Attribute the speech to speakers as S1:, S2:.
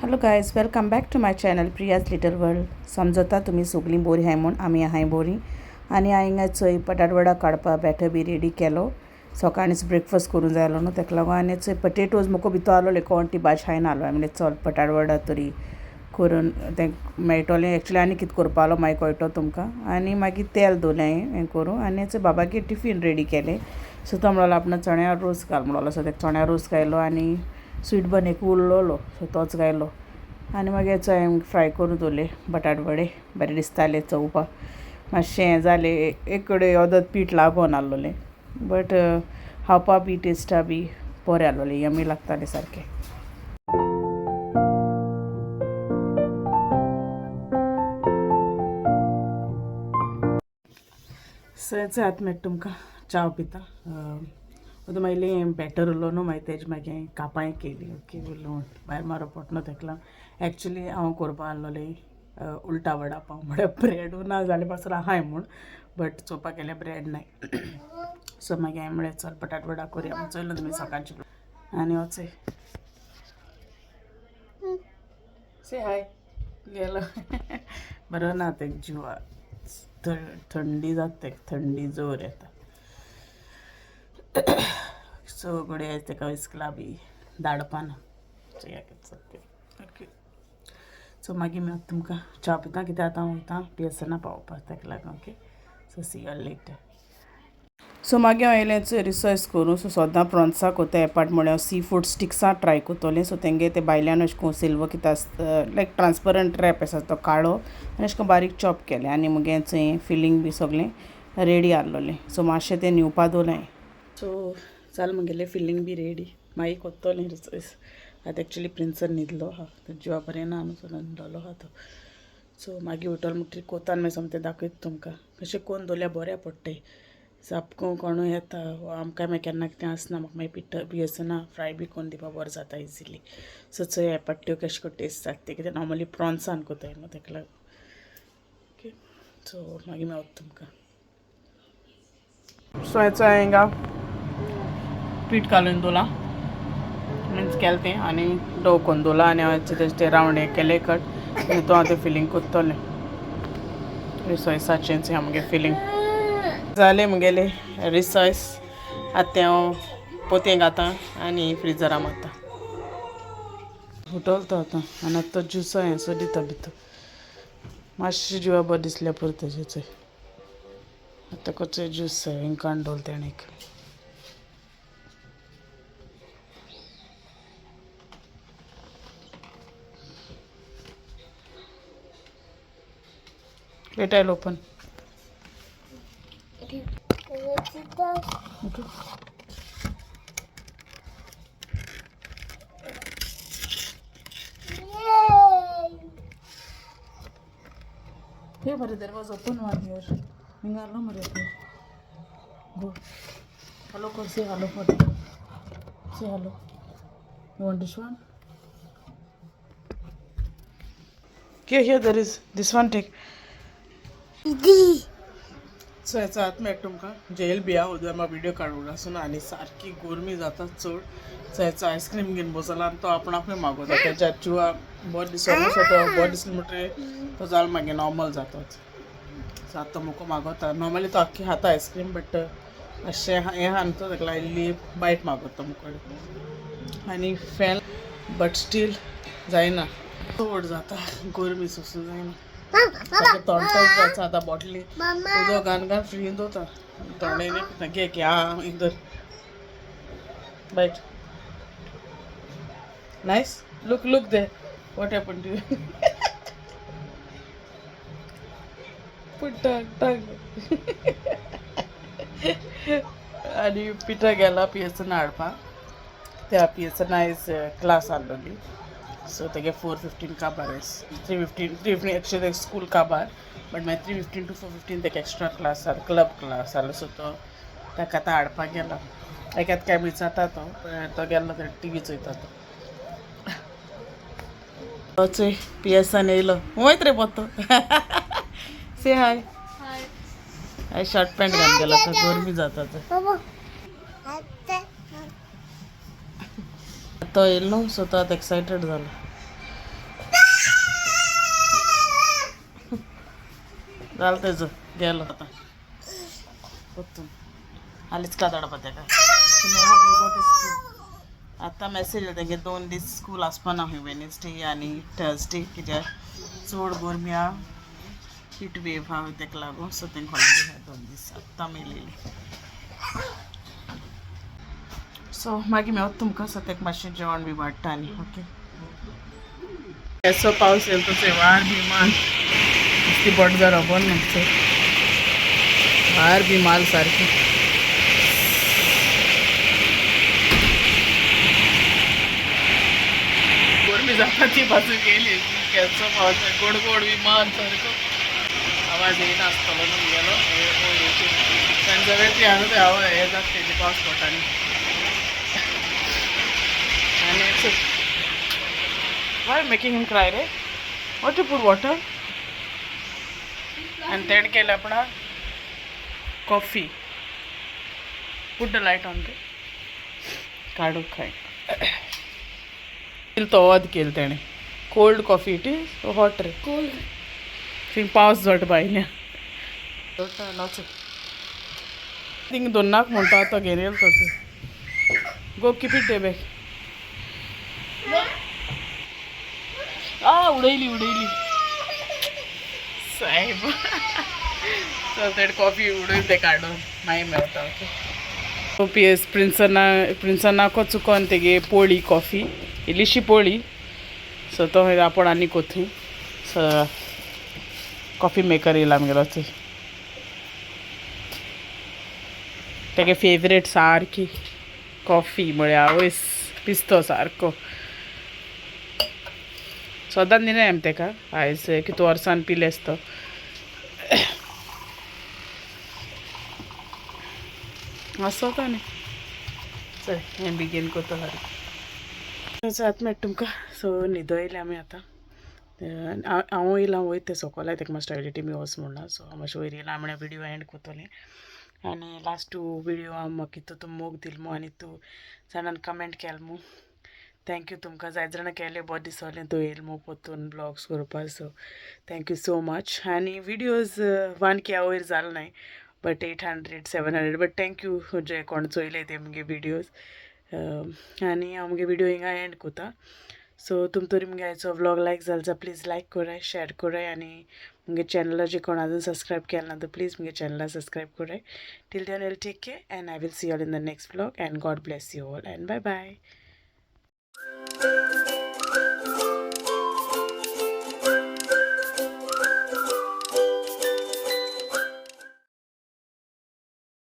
S1: Hello guys, welcome back to my channel Priya's little world. समजता तुम्ही सगळीं बोरी हाय म्हूण आमी आहाय बोरी. आनी हांवें चोय बटाटवडा काडपा बॅटर बी रेडी केलो. सकाळींच ब्रेकफास्ट करूंक जाय आसलो न्हू, तेका लागून आनी चोय पटेटोज म्हाका भितर आहलोले कोणती भाजी खायना आहलो. हांवें म्हणलें चल बटाटवडा तरी करून तें मेळटलें. एक्चुली आनी कितें करपा आहलो मागीर कळटलो तुमकां. आनी मागीर तेल दवरलें हें करूं आनी चोय बाबागे टिफीन रेडी केलें. सो तो म्हणलो आपण चण्या रोस घाल म्हणलो. सो तेका चण्या रोस घायलो आनी स्वीट बन एक उरलोलो सो तोच घायलो. आनी मागीर हांवें फ्राय करून दवरले बटाट वडे. बरें दिसताले चवपाक. मातशें हें जालें, एक कडेन अर्दत पीठ लागोन आहलोलें, बट खावपा बी टेस्टा बी बरें आहलोलें, यमी लागतालें सारकें. सयच आतां मेळटा तुमकां चाव पिता. आतां मागीर बॅटर उरलो न्हू, मागीर तेजे मागीर कापांय केली. ओके, उरलो भायर मारप पडटा न्हू तेका लागून. एक्चुली हांव करपा आहलोलें उल्टा वडा पाव, म्हळ्यार ब्रेडू ना जाल्यार पासून आहाय म्हूण, बट चोवपाक गेल्यार ब्रेड नाय. सो मागीर हांवें म्हळें चल बटाट वडा करया म्हूण चोयलो तुमी सकाळचें. आनी हो चोय से हाय गेलो. बरो ना तेका जिवाक, थंडी जाता तेका, थंडी जोर येता. सगळे आयज तेका इस्कला बी धाडपाना. सो या ओके. सो मागीर मेळटा तुमकां च्या पिता, कित्याक आतां हांव वयतां पियसना पावोवपाक तेका लागून. Okay, so see you later. सो मागीर हांव येयलें चोय रिसर्च करूं. सो सोदां प्रॉन्सा कोता एपाट म्हळ्यार हांव सी फूड स्टिक्सां ट्राय कोतोलें. सो तेंगे ते भायल्यान अशें करून सिल्वर कितें आसता लायक ट्रान्सपरंट रॅप आसा तो काडो आनी अशें करून बारीक चॉप केलें. आनी मुगे चोय फिलींग बी सगलें रेडी आहलोलें. सो मातशें तें न्हिवपा दवरलें. सो जालें मुगेलें फिलींग बी रेडी. मागीर कोत्तोलें रिसर्च. आतां एक्चुली प्रिंसान न्हिदलो आहा, जिवा बरें ना न्हू, सो न्हिदलोलो आहा तो. सो मागीर उठोन म्हणटरी कोता आनी मागीर सोमतें दाखयता तुमकां. अशें कोन्न दवरल्यार बरें पडटाय. सापको कोणूय येता आमकां मागीर केन्ना कितें आसना, म्हाका मागीर पिठ्ठ बी आसना, फ्राय बी कोन्न दिवपा बरें जाता इजिली. सो चोय हेपाट्ट्यो कशें करून टेस्ट जाता कित्याक नॉर्मली प्रॉन्सान कोताय न्हू तेका लागून. ओके, सो मागीर मेळटा तुमकां. सो हेचो हिंगा पीठ घालून दवरलां, मिन्स केलें तें आनी डो कोन्न दवरलां. आनी हांवें तेजे रावंड हे केले कट. आनी तो हांव तें फिलींग कोत्तोलें रिसॉयसाचें. चोय हांव मुगे फिलींग जालें मुगेलें रिसॉयस. आतां तें हांव पोतयें घातां आनी फ्रिजरां मारता. उठोलो तो आतां आनी आतां तो ज्युसा हें सो दिता भितर. मातशें जिवा बरें दिसल्यार पुरो तेजें चोय. आतां तेको चोय ज्यूस हिंग काडून दवरलें तेणें एक. Let I'll open. Okay. Here, but there was open one here. Hello, Maria. Go. Hello, say hello for them. Say hello. You want this one? Here, there is this one. Take. So हेचो आतां मेळटा तुमकां gel बिया उदक video काडूंक आसून आनी सारकी गोरमी जाता चड. सो हेचो आयस्क्रीम घेवन बसला आनी तो आपण आपणें मागोता. तेच्या जिवा बरो दिसलो सो तो बरो दिसलो म्हणटरी तो जालो मागीर नॉर्मल जातोच. सो आतां तो मोको मागोता. नॉर्मली तो आख्खी खाता आयस्क्रीम, बट अशें हें आहा न्हू तो तेका लागून इल्ली बायट मागोता मुकोडे. आनी फॅन बट स्टील जायना, चड जाता गोरमी सोसूं जायना. तोंडटाच जाता आतां बॉटली उदक घान घान फ्री दवरता तोंडेन घे की आं इधर bite. Nice. Look the what happen to you. Put tongue. आनी पिठा गेला पियसना हाडपाक. त्या पियसना आयज क्लास आहलोली. सो तेगे 4:15 काबार आयज. 3:15 एक्चुली स्कूल काबार, बट मागीर 3:15 to 4:15 तेका एक्स्ट्रा क्लास आहलो, क्लब क्लास आहलो. सो तो ताका आतां हाडपाक गेला. एकात काय जाता तो गेल्लो तो टी व्ही चोयता तो. तो चोय पियसन येयलो. वयत रे पोत्तो. से हाय. हाय शर्ट पॅन्ट घालून गेला तो, गरमी जाता तो. तो येयलो न्हू, सो तो आतां एक्सायटेड जालो. झालं त्याचं गेलं आता कुठून आलीच का धाडपा त्या आता मेसेज येता की 2 दीस स्कूल आसपाना खंय वेनसडे आनी थर्सडे कित्याक चड गोरम्या हीट वेव हा तेका लागून सो तेंक हॉलिडे हा 2 दीस आत्तां मेळयली सो मागीर मेवता तुमकां सो तेका मातशें जेवण बी वाडटा आनी ओके असो पावस येयलो तो वार बिमाल नुस्ती बट जालो पण मातसो वार बिमाल सारकी गोरमी जाता ती बाजू गेली केसो पावस गोड गोड विमान सारको आवाज येयना आसतलो न्हू गेलो तांच्या ती हांगा ते आवाज हे जाता तेजे पावस पडटानी आनी why are you making him cry, right? What to put water? And then केला अपना coffee. Put the light on the. काढू खाय. तो आवाज केल तेणे. Cold coffee it is or hot ray? Cold. फिर पाऊस जट बायल्या. जोटा नच. थिंग दोन्नाक म्हणटा आता घेरेल तो. Go keep it there back. उडयली साहेब सो तेड कॉफी उडय ते काडून मागीर मेळटा ओके पी एस प्रिन्सनाको चुकोन तेगे पोळी कॉफी इल्लीशी पोळी सो तो आपण आनी कोथूय सो कॉफी मेकर येयला आमगेलो थंय तेगे फेवरेट सारकी कॉफी म्हळ्यार आवयस पिस्तो सारको सदां दिना हांवें तेका आयज कितू वर्सान पिलेस तो असो तो न्ही चल हें बेगीन कोतो सारकें आतां मेळटा तुमकां सो न्हिदो येयले आमी आतां हांव येयला वयता सोकोला तेका मातशें टॉयलेटी बी वच म्हणना सो हांव मातशें वयर येयला म्हळ्यार विडियो एंड कोतोलें आनी लास्ट 2 विडियो हांव म्हाका तूं मोग दिलमो आनी तूं जाणान कमेंट केलमो थँक्यू तुमकां जाय जाणां केलें बरें दिसोलें तूं येयलमो पोतून ब्लॉग्स करपा सो थँक्यू सो मच आनी विडियोज 1K वयर जाल नाय बट 800 700 बट थँक्यू जे कोण चोयले ते मुगे विडियोज आनी हांव मुगे विडियो हिंगा एंड कोता सो तुमतोरी मुगे आयचो व्लॉग लायक जाल जा प्लीज लायक कोराय शेअर कोराय आनी मुगे चॅनला जे कोण आजून सबस्क्रायब केलना तो प्लीज मुगे चॅनला सबस्क्रायब कोराय till then will take care and I will see you all in the next vlog and God bless you all and bye bye